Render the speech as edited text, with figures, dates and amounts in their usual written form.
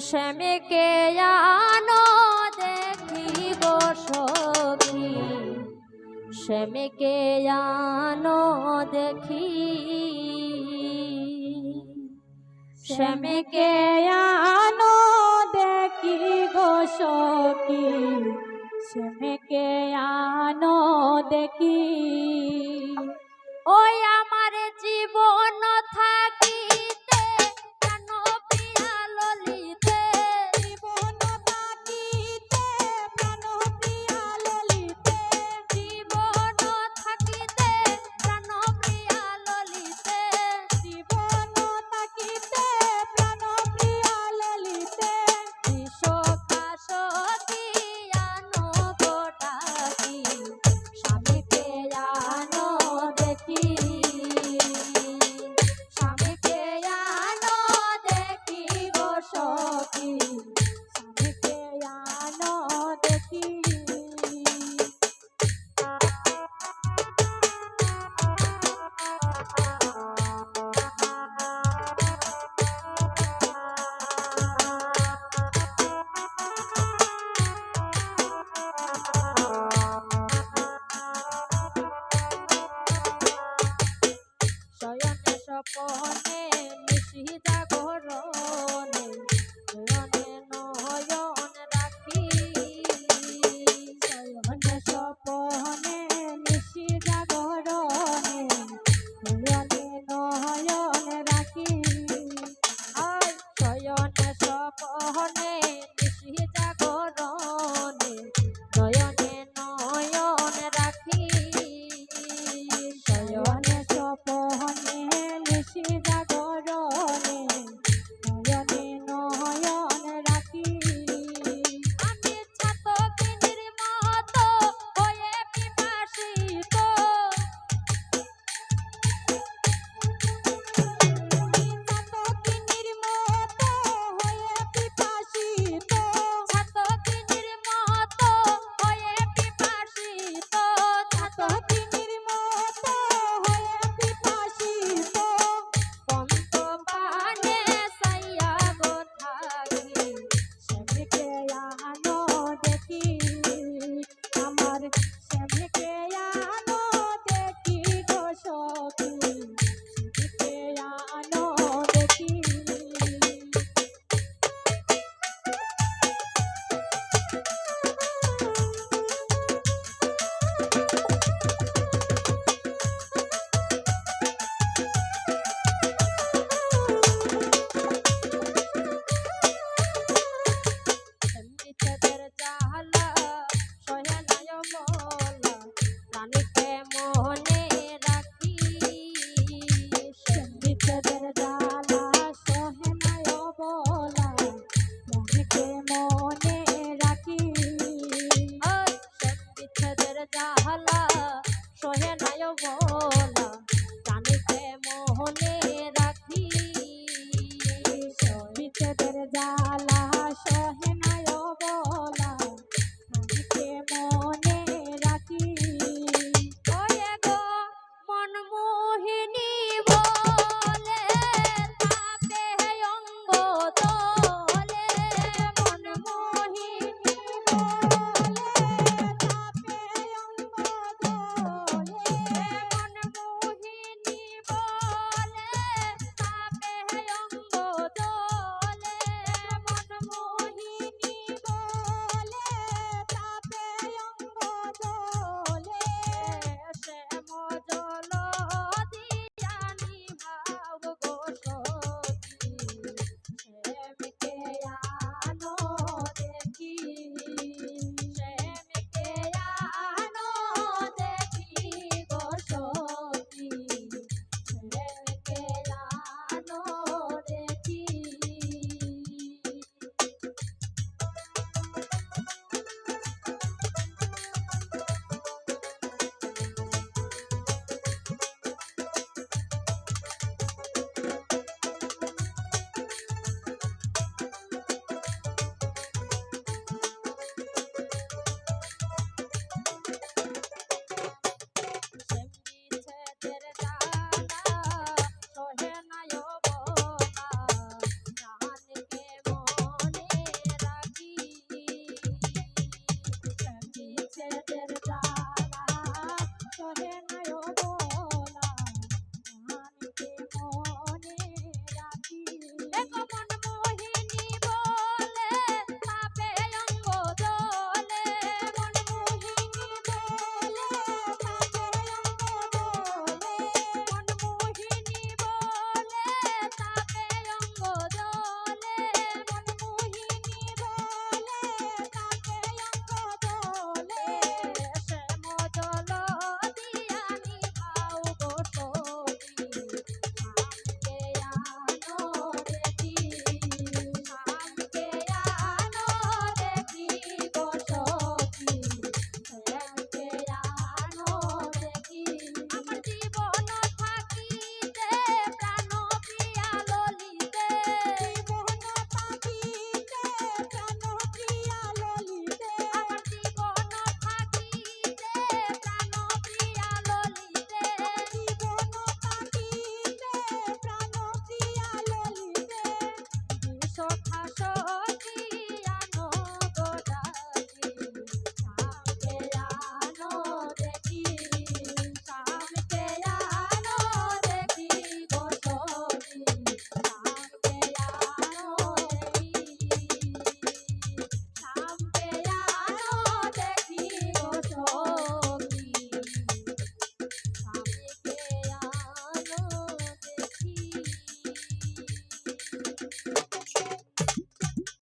শ্যামকে আনো দেখি গো সখী, শ্যামকে আনো দেখি, শ্যামকে আনো দেখি গো সখী, শ্যামকে আনো দেখি। ওই আমার জীবন থাকিতে প্রাণ প্রিয়া ললিতে, জীবন থাকিতে প্রাণ প্রিয়া ললিতে, জীবন থাকিতে প্রাণ প্রিয়া ললিতে, জীবন থাকিতে প্রাণ প্রিয়া ললিতে, সখা সখী আনো গো ডাকি, স্বামীকে আনো দেখি, স্বামীকে আনো দেখি গো সখী, স্বামীকে আনো দেখি। শয়নে স্বপনে নিশি জাগরণে, নয়নে নয়ন রাখি, শয়নে স্বপনে নিশি জাগরণে, নয়নে নয়ন রাখি। আয় শয়নে স্বপনে